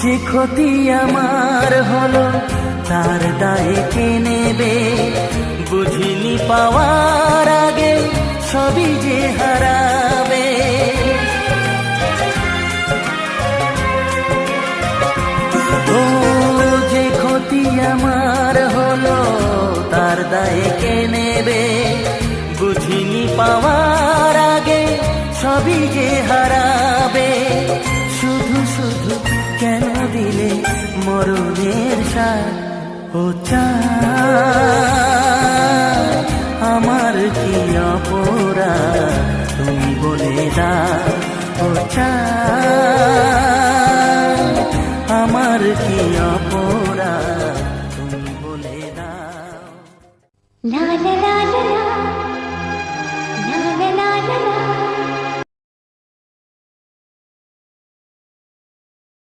যে ক্ষতি আমার হলো তার দায়ে কে নেবে, বুঝিনি পাওয়ার আগে সবই যে হারাবে। ও যে ক্ষতি আমার হলো তার দায়ে কে নেবে, বুঝিনি পাওয়ার আগে সবই যে হারাবে। শুধু শুধু কেন দিলে মরণের সাথ, ও চাঁদ আমার কি অপরাধ তুমি বলে দাও, ও চাঁদ আমার কি অপরাধ তুমি বলে দাও। লা লা লা